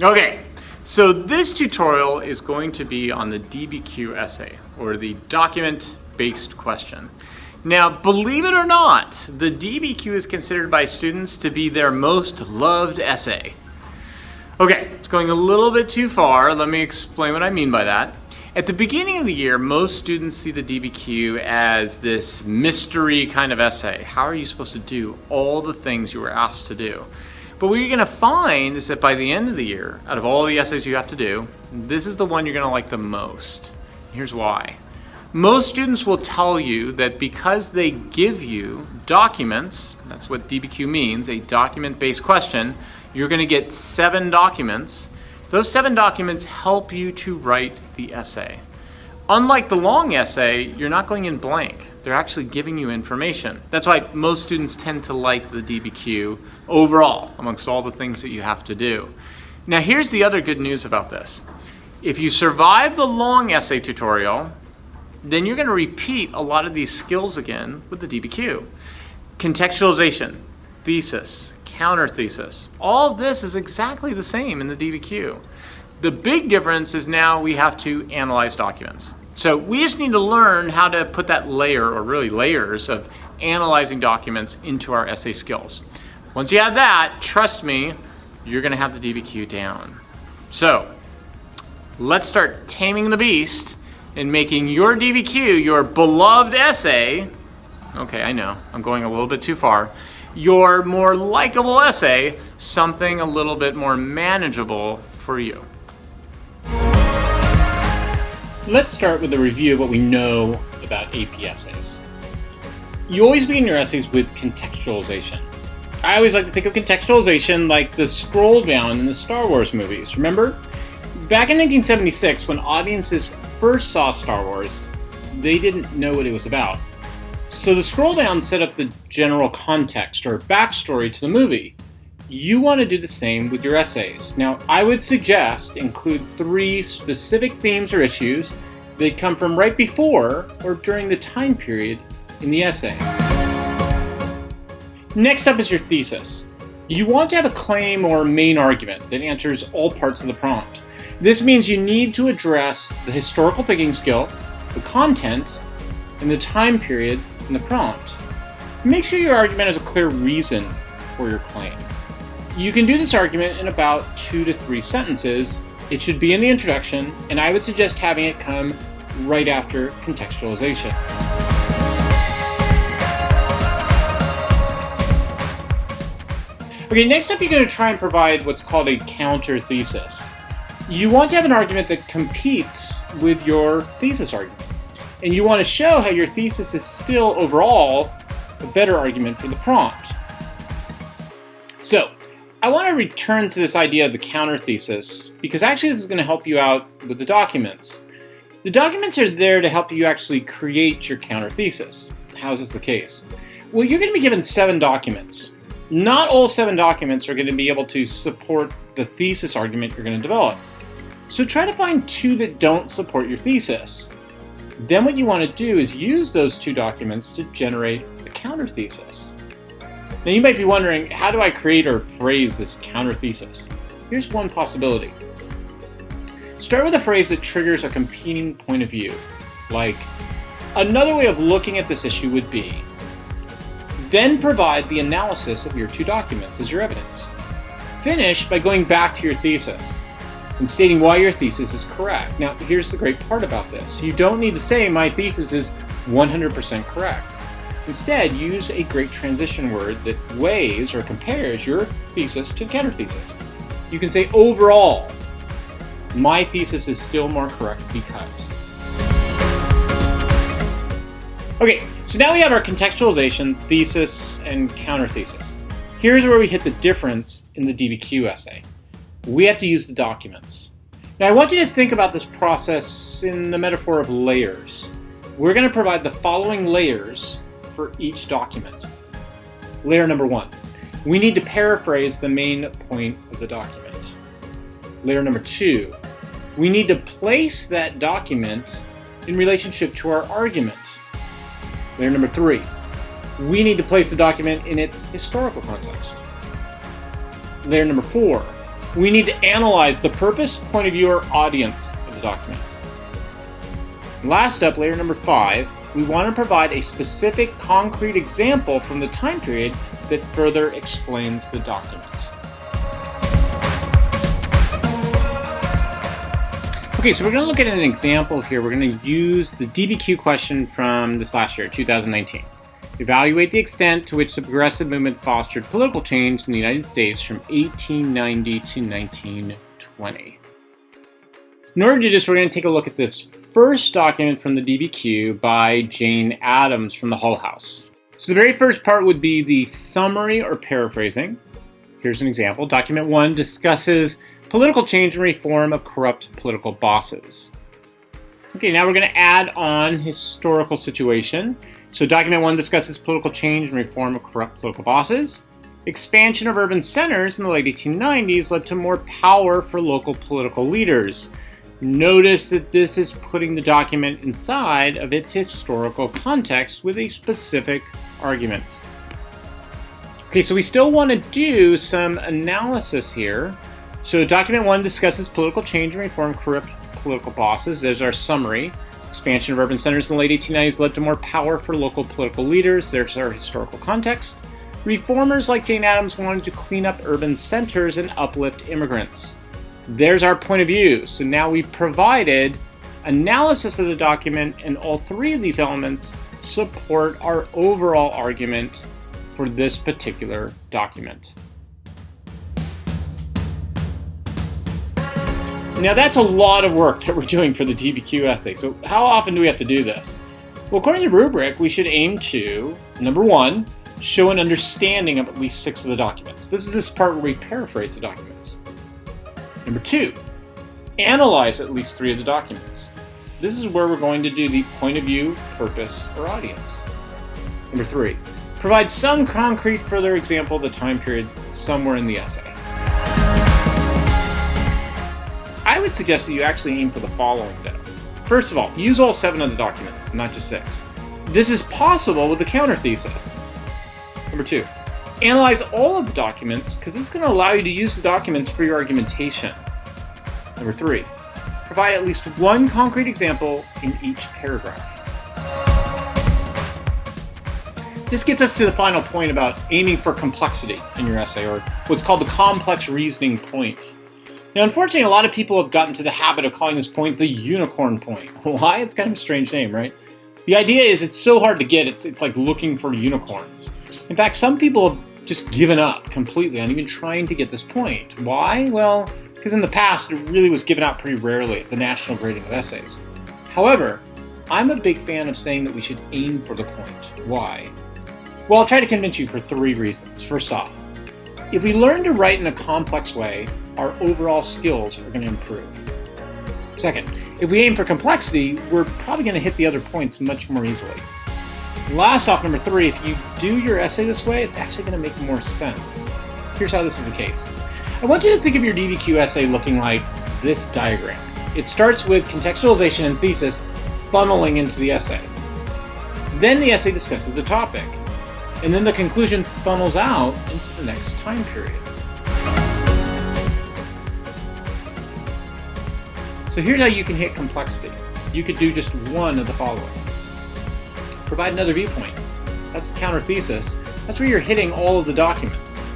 Okay, so this tutorial is going to be on the DBQ essay, or the document-based question. Now, believe it or not, the DBQ is considered by students to be their most loved essay. Okay, it's going a little bit too far. Let me explain what I mean by that. At the beginning of the year, most students see the DBQ as this mystery kind of essay. How are you supposed to do all the things you were asked to do? But what you're going to find is that by the end of the year, out of all the essays you have to do, this is the one you're going to like the most. Here's why. Most students will tell you that because they give you documents, that's what DBQ means, a document-based question, you're going to get 7 documents. Those 7 documents help you to write the essay. Unlike the long essay, you're not going in blank. They're actually giving you information. That's why most students tend to like the DBQ overall, amongst all the things that you have to do. Now here's the other good news about this. If you survive the long essay tutorial, then you're going to repeat a lot of these skills again with the DBQ. Contextualization, thesis, counter thesis, all of this is exactly the same in the DBQ. The big difference is now we have to analyze documents. So we just need to learn how to put that layer, or really layers, of analyzing documents into our essay skills. Once you have that, trust me, you're going to have the DBQ down. So let's start taming the beast and making your DBQ, your beloved essay, okay, I know, I'm going a little bit too far, your more likable essay, something a little bit more manageable for you. Let's start with a review of what we know about AP essays. You always begin your essays with contextualization. I always like to think of contextualization like the scroll down in the Star Wars movies. Remember? Back in 1976, when audiences first saw Star Wars, they didn't know what it was about. So the scroll down set up the general context or backstory to the movie. You want to do the same with your essays. Now, I would suggest include 3 specific themes or issues that come from right before or during the time period in the essay. Next up is your thesis. You want to have a claim or main argument that answers all parts of the prompt. This means you need to address the historical thinking skill, the content, and the time period in the prompt. Make sure your argument has a clear reason for your claim. You can do this argument in about 2 to 3 sentences. It should be in the introduction, and I would suggest having it come right after contextualization. Okay, next up you're going to try and provide what's called a counter thesis. You want to have an argument that competes with your thesis argument. And you want to show how your thesis is still overall a better argument for the prompt. So, I want to return to this idea of the counter thesis because actually this is going to help you out with the documents. The documents are there to help you actually create your counter thesis. How is this the case? Well, you're going to be given 7 documents. Not all 7 documents are going to be able to support the thesis argument you're going to develop. So try to find 2 that don't support your thesis. Then what you want to do is use those 2 documents to generate a counter thesis. Now you might be wondering, how do I create or phrase this counter thesis? Here's one possibility. Start with a phrase that triggers a competing point of view, like, another way of looking at this issue would be. Then provide the analysis of your 2 documents as your evidence. Finish by going back to your thesis and stating why your thesis is correct. Now, here's the great part about this. You don't need to say, my thesis is 100% correct. Instead, use a great transition word that weighs or compares your thesis to counter thesis. You can say, overall, my thesis is still more correct because. Okay, so now we have our contextualization, thesis, and counter thesis. Here's where we hit the difference in the DBQ essay. We have to use the documents. Now I want you to think about this process in the metaphor of layers. We're going to provide the following layers for each document. Layer number 1. We need to paraphrase the main point of the document. Layer number 2. We need to place that document in relationship to our argument. Layer number 3. We need to place the document in its historical context. Layer number 4. we need to analyze the purpose, point of view, or audience of the document. Last up, layer number 5, we want to provide a specific concrete example from the time period that further explains the document. Okay, so we're going to look at an example here. We're going to use the DBQ question from this last year, 2019. Evaluate the extent to which the progressive movement fostered political change in the United States from 1890 to 1920. In order to do this, we're going to take a look at this first document from the DBQ by Jane Addams from the Hull House. So the very first part would be the summary or paraphrasing. Here's an example. Document 1 discusses political change and reform of corrupt political bosses. Okay, now we're going to add on historical situation. So document 1 discusses political change and reform of corrupt political bosses. Expansion of urban centers in the late 1890s led to more power for local political leaders. Notice that this is putting the document inside of its historical context with a specific argument. Okay, so we still want to do some analysis here. So document 1 discusses political change and reform of corrupt political bosses. There's our summary. Expansion of urban centers in the late 1890s led to more power for local political leaders. There's our historical context. Reformers like Jane Addams wanted to clean up urban centers and uplift immigrants. There's our point of view. So now we've provided analysis of the document, and all three of these elements support our overall argument for this particular document. Now that's a lot of work that we're doing for the DBQ essay. So how often do we have to do this? Well, according to the rubric, we should aim to, number 1, show an understanding of at least 6 of the documents. This is this part where we paraphrase the documents. Number 2, analyze at least 3 of the documents. This is where we're going to do the point of view, purpose, or audience. Number 3, provide some concrete further example of the time period somewhere in the essay. I would suggest that you actually aim for the following though. First of all, use all 7 of the documents, not just 6. This is possible with the counter thesis. Number 2, analyze all of the documents because this is going to allow you to use the documents for your argumentation. Number 3, provide at least 1 concrete example in each paragraph. This gets us to the final point about aiming for complexity in your essay, or what's called the complex reasoning point. Now, unfortunately, a lot of people have gotten to the habit of calling this point the unicorn point. Why? It's kind of a strange name, right? The idea is it's so hard to get, it's like looking for unicorns. In fact, some people have just given up completely on even trying to get this point. Why? Well, because in the past, it really was given out pretty rarely at the national grading of essays. However, I'm a big fan of saying that we should aim for the point. Why? Well, I'll try to convince you for 3 reasons. First off, if we learn to write in a complex way, our overall skills are going to improve. Second, if we aim for complexity, we're probably going to hit the other points much more easily. And last off, number 3, if you do your essay this way, it's actually going to make more sense. Here's how this is the case. I want you to think of your DBQ essay looking like this diagram. It starts with contextualization and thesis funneling into the essay. Then the essay discusses the topic. And then the conclusion funnels out into the next time period. So here's how you can hit complexity. You could do just one of the following. Provide another viewpoint. That's the counter thesis. That's where you're hitting all of the documents.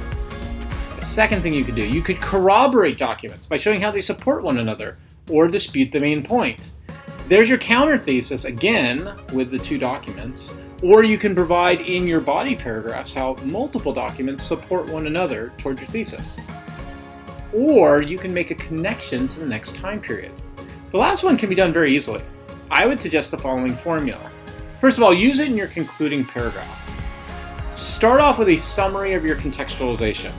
The second thing you could do, you could corroborate documents by showing how they support one another or dispute the main point. There's your counter thesis again with the 2 documents. Or you can provide in your body paragraphs how multiple documents support one another towards your thesis. Or you can make a connection to the next time period. The last one can be done very easily. I would suggest the following formula. First of all, use it in your concluding paragraph. Start off with a summary of your contextualization.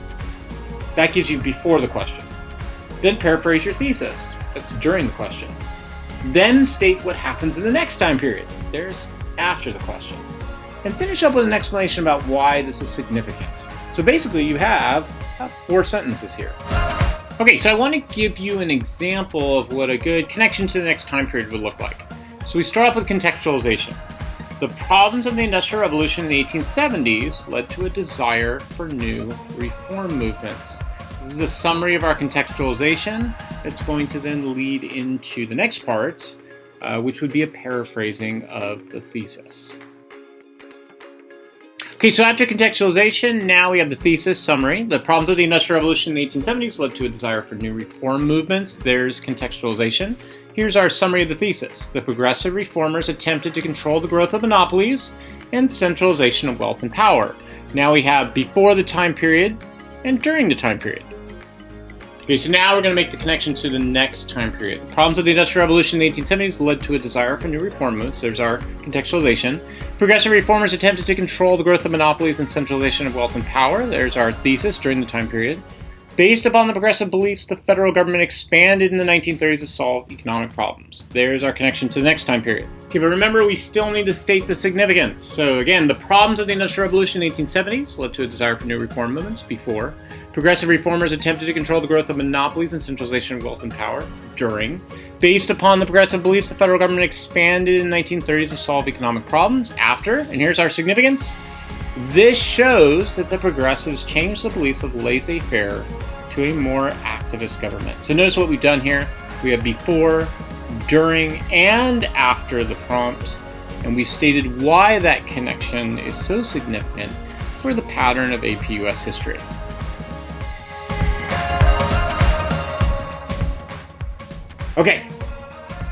That gives you before the question. Then paraphrase your thesis. That's during the question. Then state what happens in the next time period. There's after the question. And finish up with an explanation about why this is significant. So basically you have 4 sentences here. Okay, so I want to give you an example of what a good connection to the next time period would look like. So we start off with contextualization. The problems of the Industrial Revolution in the 1870s led to a desire for new reform movements. This This is a summary of our contextualization. It's going to then lead into the next part, which would be a paraphrasing of the thesis. Okay, so after contextualization, now we have the thesis summary. The problems of the Industrial Revolution in the 1870s led to a desire for new reform movements. There's contextualization. Here's our summary of the thesis. The progressive reformers attempted to control the growth of monopolies and centralization of wealth and power. Now we have before the time period and during the time period. Okay, so now we're going to make the connection to the next time period. The problems of the Industrial Revolution in the 1870s led to a desire for new reform movements. There's our contextualization. Progressive reformers attempted to control the growth of monopolies and centralization of wealth and power. There's our thesis during the time period. Based upon the progressive beliefs, the federal government expanded in the 1930s to solve economic problems. There's our connection to the next time period. Okay, but remember, we still need to state the significance. So again, the problems of the Industrial Revolution in the 1870s led to a desire for new reform movements before. Progressive reformers attempted to control the growth of monopolies and centralization of wealth and power during. Based upon the progressive beliefs, the federal government expanded in the 1930s to solve economic problems after. And here's our significance. This shows that the progressives changed the beliefs of laissez-faire to a more activist government. So notice what we've done here. We have before, during, and after the prompt, and we stated why that connection is so significant for the pattern of APUS history. Okay,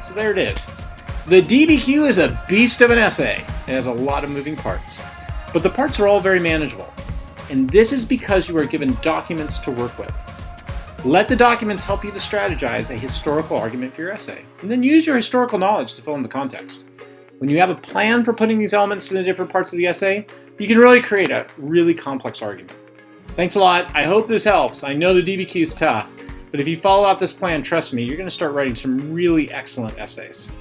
so there it is. The DBQ is a beast of an essay. It has a lot of moving parts, but the parts are all very manageable. And this is because you are given documents to work with. Let the documents help you to strategize a historical argument for your essay, and then use your historical knowledge to fill in the context. When you have a plan for putting these elements in the different parts of the essay, you can really create a really complex argument. Thanks a lot. I hope this helps. I know the DBQ is tough, but if you follow out this plan, trust me, you're going to start writing some really excellent essays.